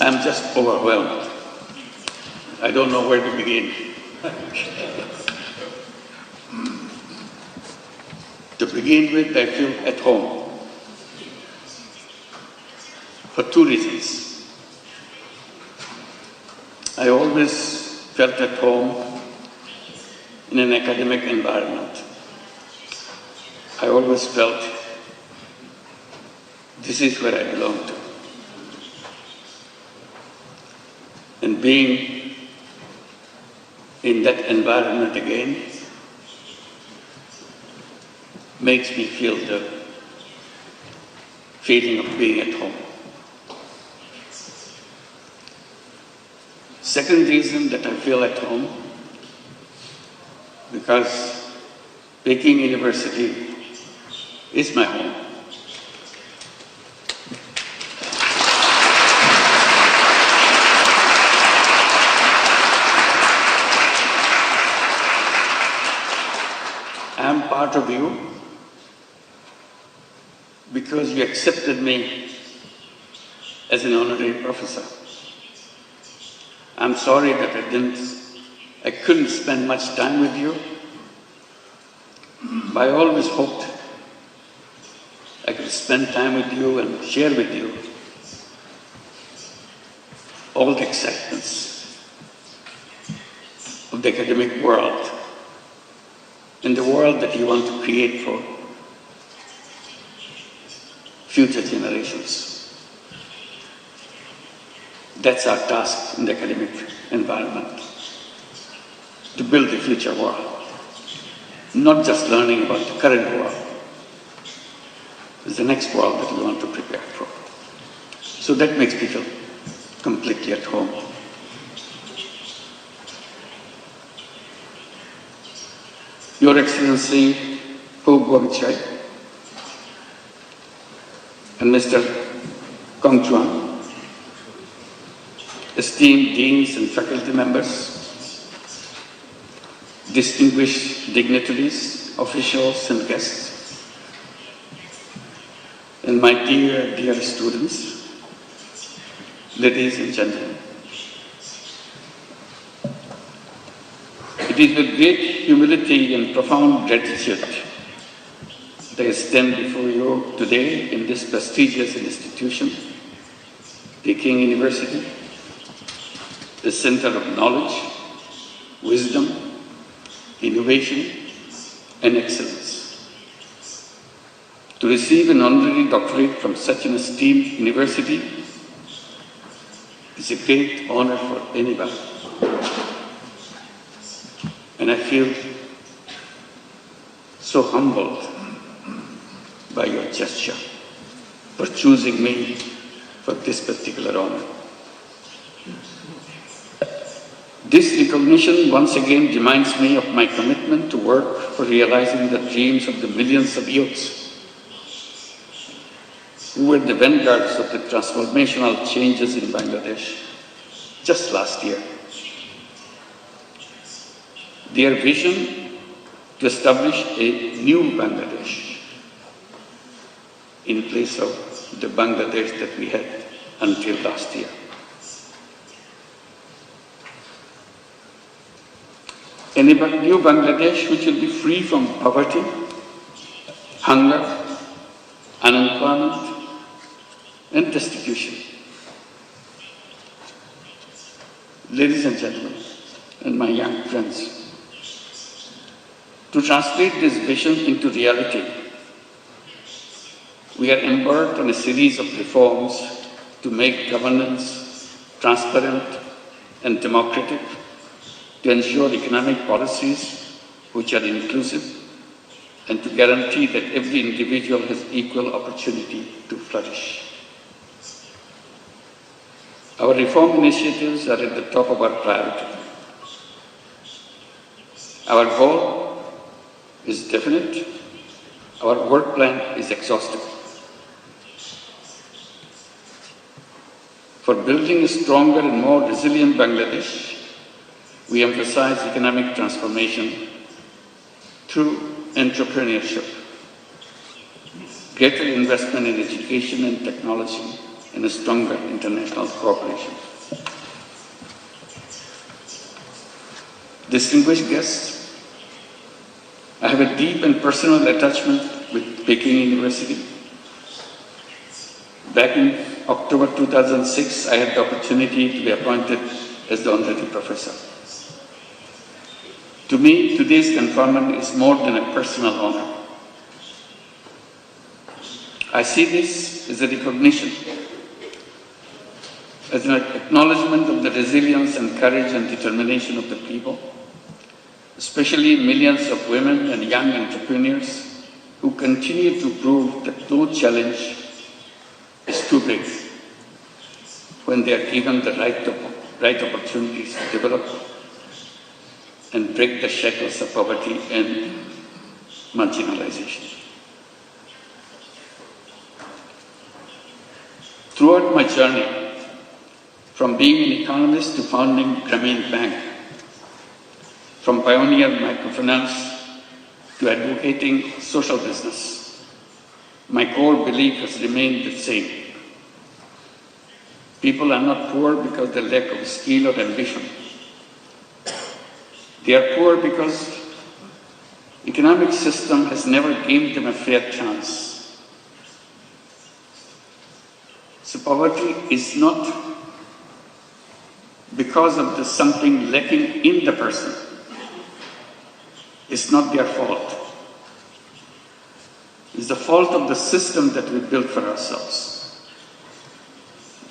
I'm just overwhelmed. I don't know where to begin. To begin with, I feel at home for two reasons. I always felt at home in an academic environment. I always felt this is where I belong to. And being in that environment again makes me feel the feeling of being at home. Second reason that I feel at home, because Peking University is my home. I am part of you because you accepted me as an honorary professor. I'm sorry that I couldn't spend much time with you, but I always hoped I could spend time with you and share with you all the excitements of the academic world and the world that you want to create for future generations. That's our task in the academic environment, to build the future world, not just learning about the current world. It's the next world that we want to prepare for. So that makes me feel completely at home. Your Excellency, Pu Guangchai, and Mr. Kong Chuan, esteemed deans and faculty members, distinguished dignitaries, officials and guests, and my dear, dear students, ladies and gentlemen. It is with great humility and profound gratitude that I stand before you today in this prestigious institution, Peking University, the center of knowledge, wisdom, innovation, and excellence. To receive an honorary doctorate from such an esteemed university is a great honor for anyone. And I feel so humbled by your gesture for choosing me for this particular honor. This recognition once again reminds me of my commitment to work for realizing the dreams of the millions of youths who were the vanguards of the transformational changes in Bangladesh just last year. Their vision to establish a new Bangladesh in place of the Bangladesh that we had until last year. A new Bangladesh which will be free from poverty, hunger, unemployment, and destitution. Ladies and gentlemen, and my young friends, to translate this vision into reality, we are embarked on a series of reforms to make governance transparent and democratic, to ensure economic policies which are inclusive, and to guarantee that every individual has equal opportunity to flourish. Our reform initiatives are at the top of our priority. Our goal is definite. Our work plan is exhaustive. For building a stronger and more resilient Bangladesh, we emphasize economic transformation through entrepreneurship, greater investment in education and technology, and a stronger international cooperation. Distinguished guests, I have a deep and personal attachment with Peking University. Back in October 2006, I had the opportunity to be appointed as the honorary professor. To me, today's conferment is more than a personal honor. I see this as a recognition, as an acknowledgement of the resilience and courage and determination of the people, especially millions of women and young entrepreneurs who continue to prove that no challenge is too big when they are given the right opportunities to develop and break the shackles of poverty and marginalization. Throughout my journey, from being an economist to founding Grameen Bank, from pioneer Microfinance to advocating social business, my core belief has remained the same. People are not poor because of the lack of skill or ambition. They are poor because the economic system has never given them a fair chance. So poverty is not because of the something lacking in the person. It's not their fault. It's the fault of the system that we built for ourselves.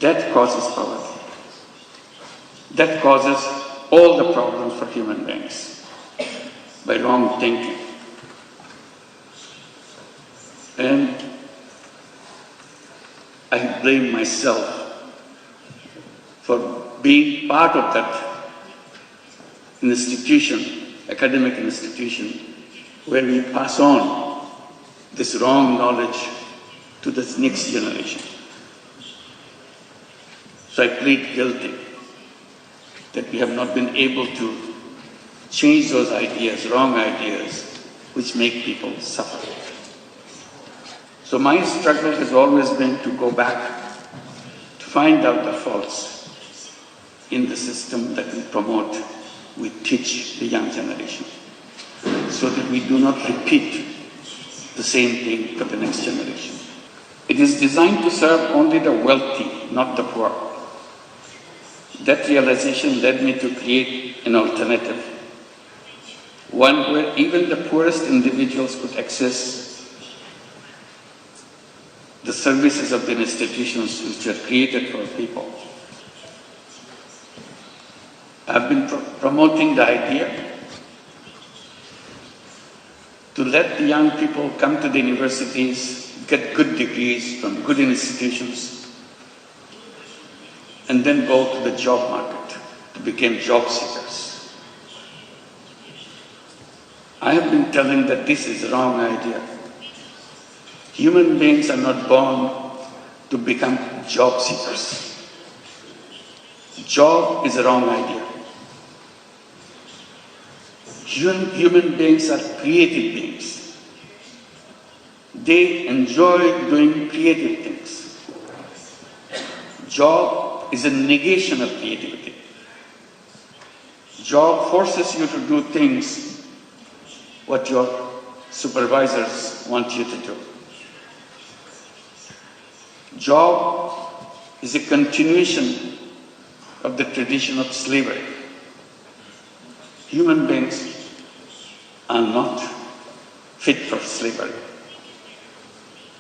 That causes poverty. That causes all the problems for human beings by wrong thinking. And I blame myself for being part of that institution, academic institution, where we pass on this wrong knowledge to the next generation. So I plead guilty that we have not been able to change those ideas, wrong ideas, which make people suffer. So my struggle has always been to go back, to find out the faults in the system that we promote, we teach the young generation, so that we do not repeat the same thing for the next generation. It is designed to serve only the wealthy, not the poor. That realization led me to create an alternative, one where even the poorest individuals could access the services of the institutions which are created for people. I've been promoting the idea to let the young people come to the universities, get good degrees from good institutions, and then go to the job market to become job seekers. I have been telling that this is a wrong idea. Human beings are not born to become job seekers. Job is a wrong idea. Human beings are creative beings. They enjoy doing creative things. Job is a negation of creativity. Job forces you to do things what your supervisors want you to do. Job is a continuation of the tradition of slavery. Human beings are not fit for slavery.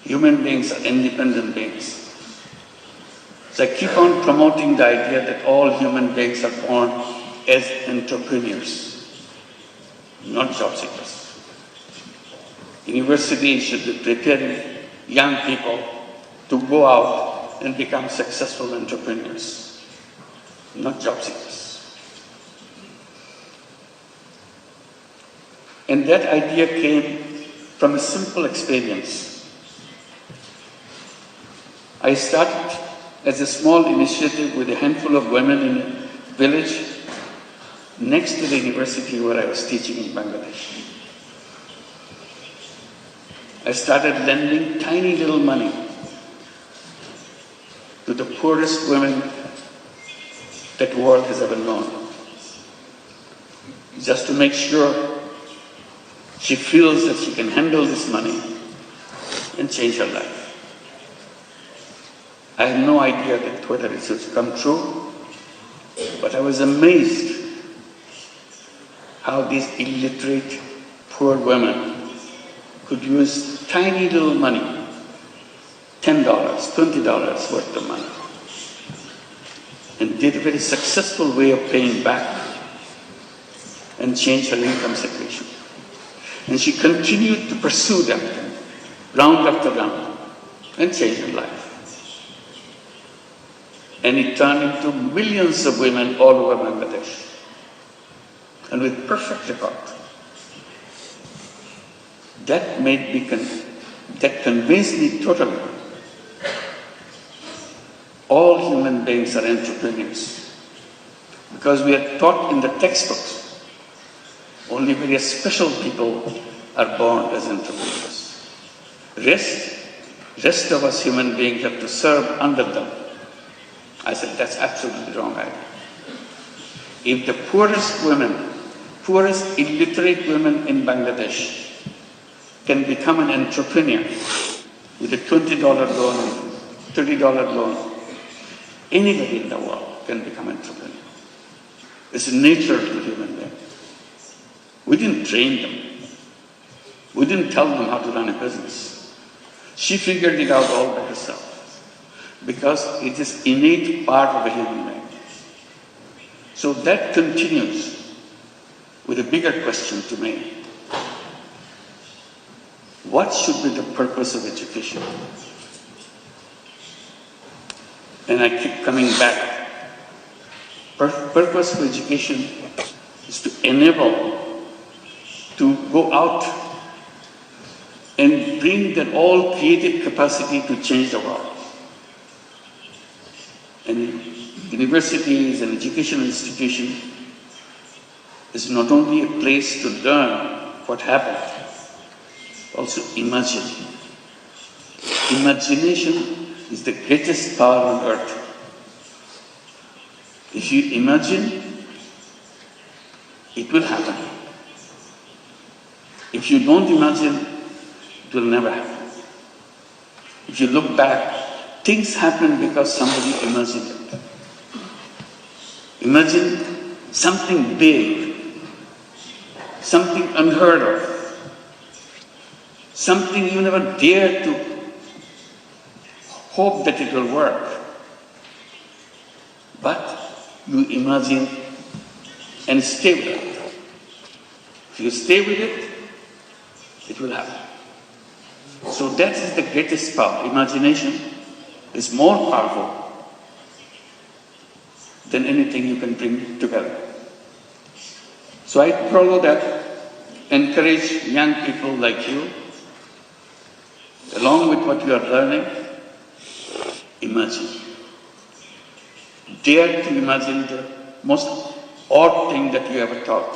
Human beings are independent beings. So I keep on promoting the idea that all human beings are born as entrepreneurs, not job seekers. Universities should be preparing young people to go out and become successful entrepreneurs, not job seekers. And that idea came from a simple experience. I started as a small initiative with a handful of women in a village next to the university where I was teaching in Bangladesh. I started lending tiny little money to the poorest women that the world has ever known, just to make sure she feels that she can handle this money and change her life. I had no idea that whether it would come true, but I was amazed how these illiterate, poor women could use tiny little money, $10, $20 worth of money, and did a very successful way of paying back and change her income situation. And she continued to pursue that round after round and change her life. And it turned into millions of women all over Bangladesh, and with perfect record. That convinced me totally. All human beings are entrepreneurs, because we are taught in the textbooks only very special people are born as entrepreneurs. Rest of us human beings have to serve under them. I said, that's absolutely wrong idea. If the poorest illiterate women in Bangladesh can become an entrepreneur with a $20 loan, $30 loan, anybody in the world can become an entrepreneur. It's nature to the human being. We didn't train them. We didn't tell them how to run a business. She figured it out all by herself, because it is innate part of a human being. So that continues with a bigger question to me. What should be the purpose of education? And I keep coming back. Purpose of education is to enable to go out and bring that all creative capacity to change the world. And universities and educational institutions is not only a place to learn what happened, also imagine. Imagination is the greatest power on earth. If you imagine, it will happen. If you don't imagine, it will never happen. If you look back, things happen because somebody imagined it. Imagine something big, something unheard of, something you never dared to hope that it will work. But you imagine and stay with it. If you stay with it, it will happen. So that is the greatest power. Imagination is more powerful than anything you can bring together. So I follow that, encourage young people like you, along with what you are learning, imagine. Dare to imagine the most odd thing that you ever thought,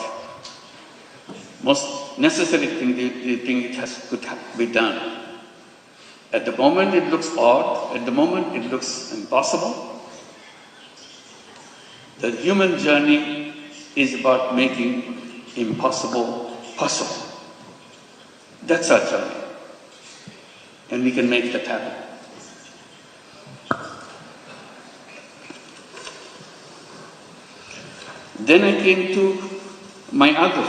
most necessary thing you think could be done. At the moment it looks odd, at the moment it looks impossible. The human journey is about making impossible possible. That's our journey. And we can make that happen. Then I came to my other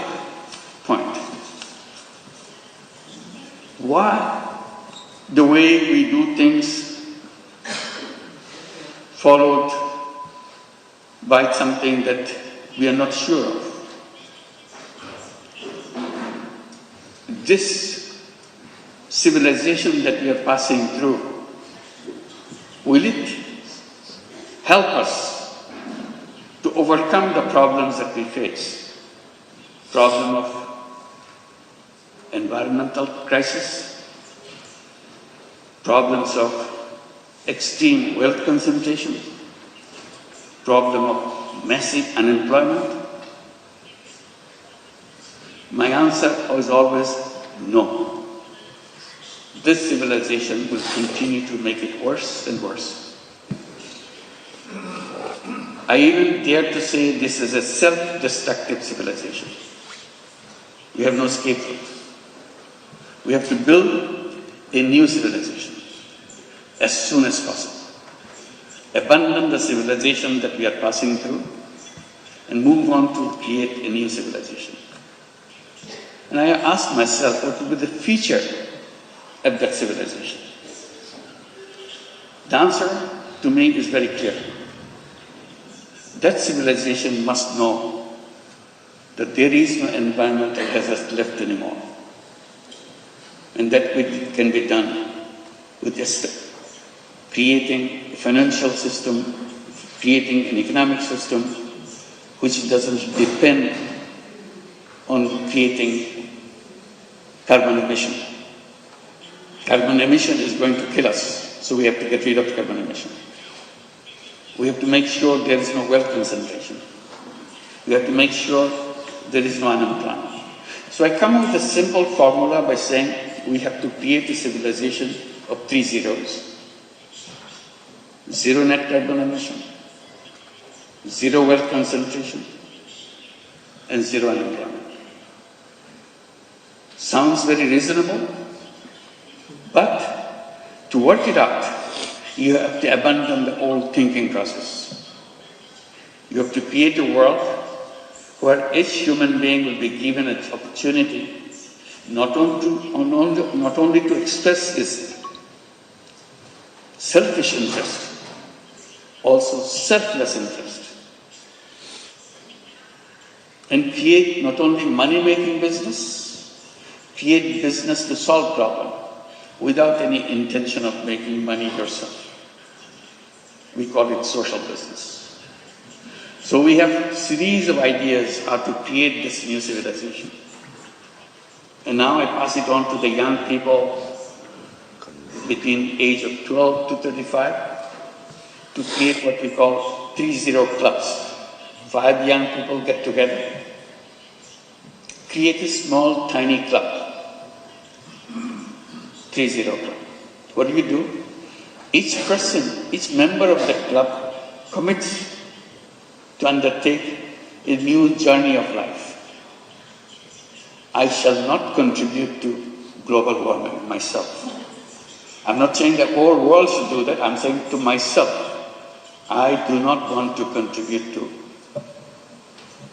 point. Why the way we do things followed by something that we are not sure of? This civilization that we are passing through, will it help us to overcome the problems that we face? Problem of environmental crisis, problems of extreme wealth concentration, problem of massive unemployment? My answer was always no. This civilization will continue to make it worse and worse. I even dare to say this is a self-destructive civilization. We have no scapegoat. We have to build a new civilization as soon as possible. Abandon the civilization that we are passing through and move on to create a new civilization. And I asked myself, what will be the feature of that civilization? The answer to me is very clear. That civilization must know that there is no environmental hazard left anymore. And that can be done with just creating a financial system, creating an economic system which doesn't depend on creating carbon emission. Carbon emission is going to kill us, so we have to get rid of carbon emission. We have to make sure there is no wealth concentration. We have to make sure there is no unemployment. So I come up with a simple formula by saying we have to create a civilization of 3 zeros. 0 net carbon emission, 0 wealth concentration, and 0 unemployment. Sounds very reasonable, but to work it out, you have to abandon the old thinking process. You have to create a world where each human being will be given an opportunity not only to express his selfish interest, also selfless interest, and create not only money-making business, create business to solve problems without any intention of making money yourself. We call it social business. So we have a series of ideas how to create this new civilization. And now I pass it on to the young people between age of 12 to 35 to create what we call 3-0 clubs. 5 young people get together, create a small, tiny club. 3-0 club. What do? Each person, each member of that club commits to undertake a new journey of life. I shall not contribute to global warming myself. I'm not saying the whole world should do that. I'm saying to myself, I do not want to contribute to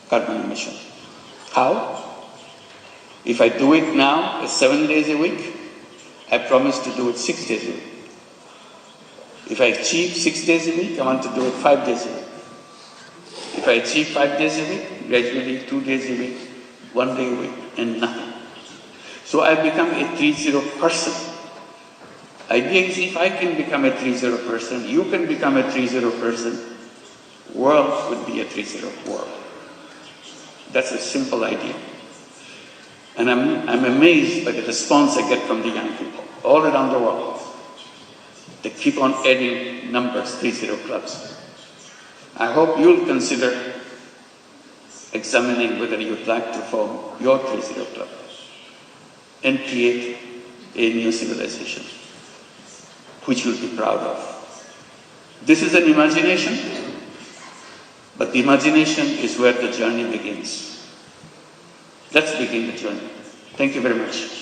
carbon emission. How? If I do it now, 7 days a week, I promise to do it 6 days a week. If I achieve 6 days a week, I want to do it 5 days a week. If I achieve 5 days a week, gradually 2 days a week, 1 day a week, and nothing. So I become a 3-0 person. Idea is if I can become a 3-0 person, you can become a 3-0 person, world would be a 3-0 world. That's a simple idea. And I'm amazed by the response I get from the young people all around the world. They keep on adding numbers, 3-0 clubs. I hope you'll consider examining whether you'd like to form your 3-0 club and create a new civilization, which you'll be proud of. This is an imagination, but the imagination is where the journey begins. Let's begin the journey. Thank you very much.